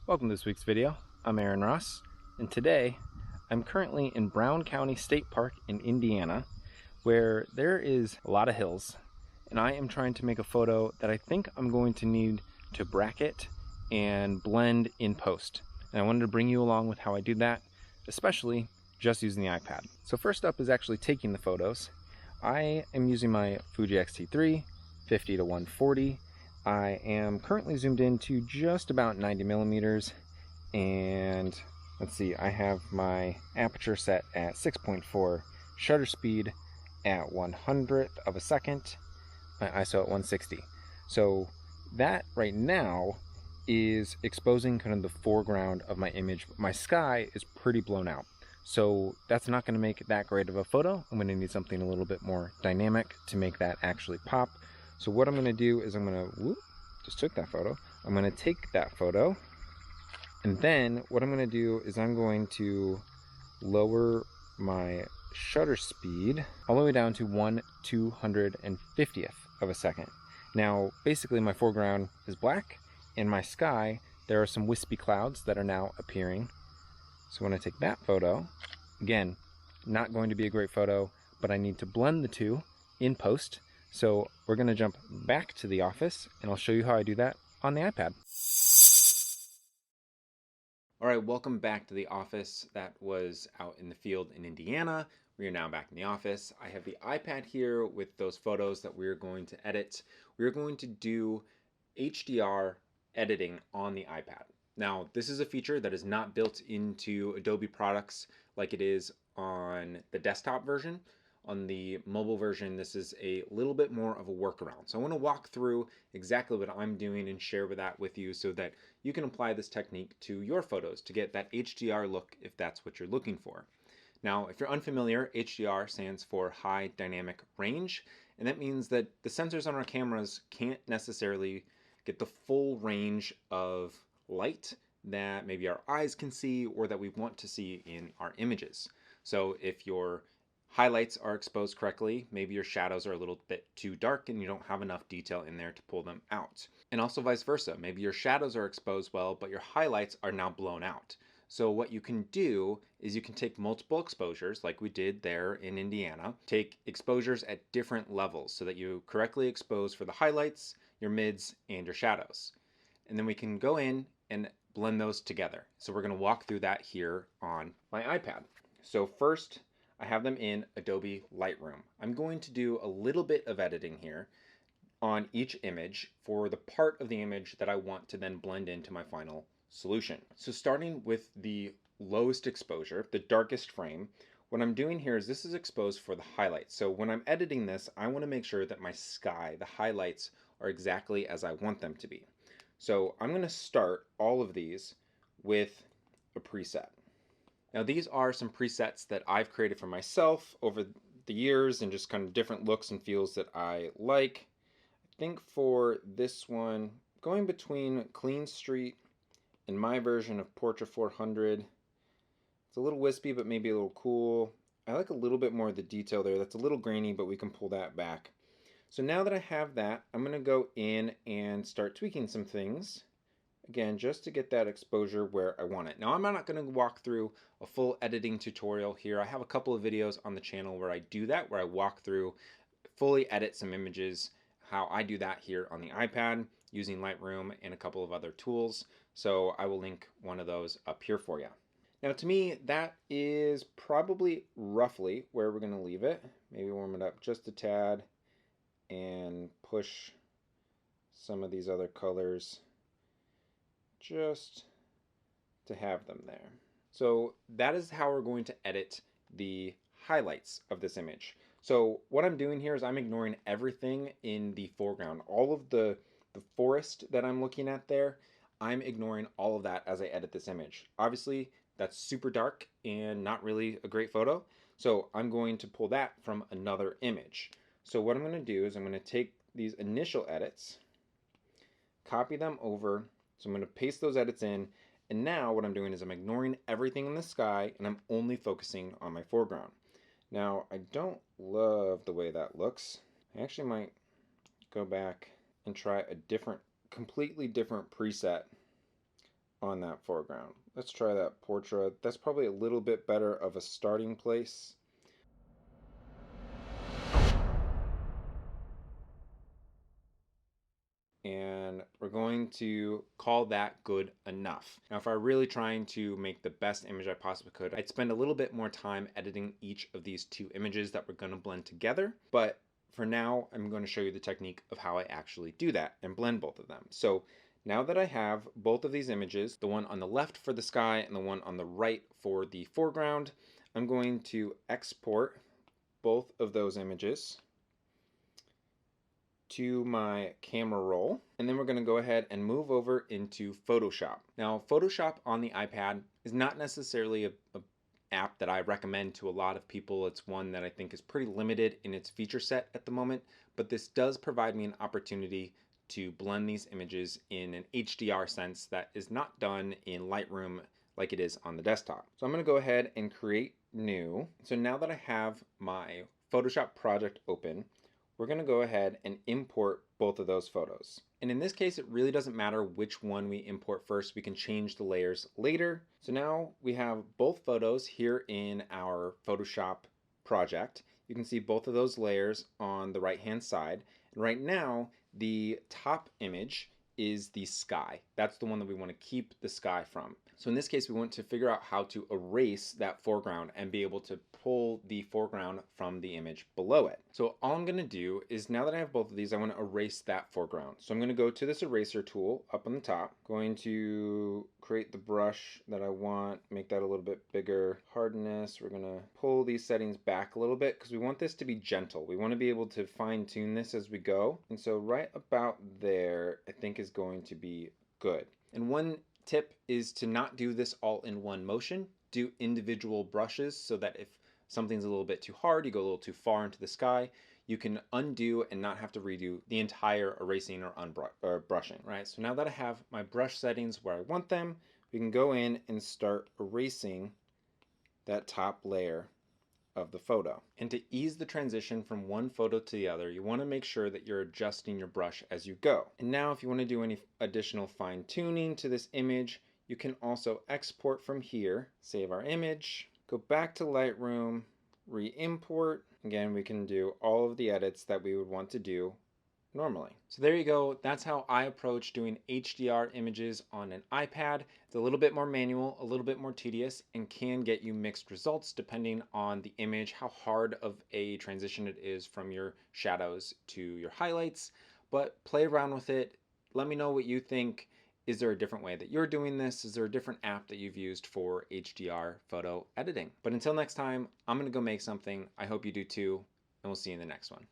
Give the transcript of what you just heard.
Welcome to this week's video. I'm Aaron Ross, and today I'm currently in Brown County State Park in Indiana, where there is a lot of hills, and I am trying to make a photo that I think I'm going to need to bracket and blend in post. And I wanted to bring you along with how I do that, especially just using the iPad. So first up is actually taking the photos. I am using my Fuji X-T3 50 to 140. I am currently zoomed in to just about 90 millimeters, and let's see, I have my aperture set at 6.4, shutter speed at 100th of a second, my ISO at 160. So that right now is exposing kind of the foreground of my image. My sky is pretty blown out, so that's not going to make that great of a photo. I'm going to need something a little bit more dynamic to make that actually pop. So what I'm going to do is I'm going to, just took that photo. I'm going to take that photo, and then what I'm going to do is I'm going to lower my shutter speed all the way down to 1/250th of a second. Now, basically my foreground is black, and my sky, there are some wispy clouds that are now appearing. So when I take that photo, again, not going to be a great photo, but I need to blend the two in post. So we're going to jump back to the office, and I'll show you how I do that on the iPad. All right, welcome back to the office. That was out in the field in Indiana. We are now back in the office. I have the iPad here with those photos that we're going to edit. We're going to do HDR editing on the iPad. Now, this is a feature that is not built into Adobe products like it is on the desktop version. On the mobile version, this is a little bit more of a workaround. So I want to walk through exactly what I'm doing and share that with you so that you can apply this technique to your photos to get that HDR look if that's what you're looking for. Now, if you're unfamiliar, HDR stands for High Dynamic Range, and that means that the sensors on our cameras can't necessarily get the full range of light that maybe our eyes can see or that we want to see in our images. So if your highlights are exposed correctly, maybe your shadows are a little bit too dark and you don't have enough detail in there to pull them out. And also vice versa. Maybe your shadows are exposed well, but your highlights are now blown out. So what you can do is you can take multiple exposures like we did there in Indiana, take exposures at different levels so that you correctly expose for the highlights, your mids, and your shadows. And then we can go in and blend those together. So we're going to walk through that here on my iPad. So first, I have them in Adobe Lightroom. I'm going to do a little bit of editing here on each image for the part of the image that I want to then blend into my final solution. So starting with the lowest exposure, the darkest frame, what I'm doing here is this is exposed for the highlights. So when I'm editing this, I want to make sure that my sky, the highlights, are exactly as I want them to be. So I'm going to start all of these with a preset. Now these are some presets that I've created for myself over the years and just kind of different looks and feels that I like. I think for this one, going between Clean Street and my version of Portrait 400, it's a little wispy but maybe a little cool. I like a little bit more of the detail there. That's a little grainy, but we can pull that back. So now that I have that, I'm going to go in and start tweaking some things. Again, just to get that exposure where I want it. Now, I'm not going to walk through a full editing tutorial here. I have a couple of videos on the channel where I do that, where I walk through, fully edit some images, how I do that here on the iPad using Lightroom and a couple of other tools. So I will link one of those up here for you. Now, to me, that is probably roughly where we're going to leave it. Maybe warm it up just a tad and push some of these other colors just to have them there. So that is how we're going to edit the highlights of this image. So what I'm doing here is I'm ignoring everything in the foreground. All of the forest that I'm looking at there, I'm ignoring all of that as I edit this image. Obviously, that's super dark and not really a great photo. So I'm going to pull that from another image. So what I'm going to do is I'm going to take these initial edits, copy them over. So I'm going to paste those edits in, and now what I'm doing is I'm ignoring everything in the sky and I'm only focusing on my foreground. Now, I don't love the way that looks. I actually might go back and try a completely different preset on that foreground. Let's try that portrait. That's probably a little bit better of a starting place. And we're going to call that good enough. Now, if I'm really trying to make the best image I possibly could, I'd spend a little bit more time editing each of these two images that we're going to blend together. But for now, I'm going to show you the technique of how I actually do that and blend both of them. So now that I have both of these images, the one on the left for the sky and the one on the right for the foreground, I'm going to export both of those images to my camera roll, and then we're going to go ahead and move over into Photoshop. Now, Photoshop on the iPad is not necessarily a app that I recommend to a lot of people. It's one that I think is pretty limited in its feature set at the moment, but this does provide me an opportunity to blend these images in an HDR sense that is not done in Lightroom like it is on the desktop. So I'm going to go ahead and create new. So now that I have my Photoshop project open, we're going to go ahead and import both of those photos. And in this case, it really doesn't matter which one we import first. We can change the layers later. So now we have both photos here in our Photoshop project. You can see both of those layers on the right-hand side. And right now, the top image is the sky. That's the one that we want to keep the sky from. So in this case, we want to figure out how to erase that foreground and be able to pull the foreground from the image below it. So all I'm going to do is, now that I have both of these, I want to erase that foreground. So I'm going to go to this eraser tool up on the top, going to create the brush that I want, make that a little bit bigger. Hardness, we're going to pull these settings back a little bit because we want this to be gentle. We want to be able to fine tune this as we go. And so right about there, I think is going to be good. And one tip is to not do this all in one motion. Do individual brushes so that if something's a little bit too hard, you go a little too far into the sky, you can undo and not have to redo the entire erasing or brushing, right? So now that I have my brush settings where I want them, we can go in and start erasing that top layer of the photo. And to ease the transition from one photo to the other, you want to make sure that you're adjusting your brush as you go. And now if you want to do any additional fine tuning to this image, you can also export from here, save our image, go back to Lightroom, re-import. Again, we can do all of the edits that we would want to do normally. So there you go. That's how I approach doing HDR images on an iPad. It's a little bit more manual, a little bit more tedious, and can get you mixed results depending on the image, how hard of a transition it is from your shadows to your highlights. But play around with it. Let me know what you think. Is there a different way that you're doing this? Is there a different app that you've used for HDR photo editing? But until next time, I'm going to go make something. I hope you do too, and we'll see you in the next one.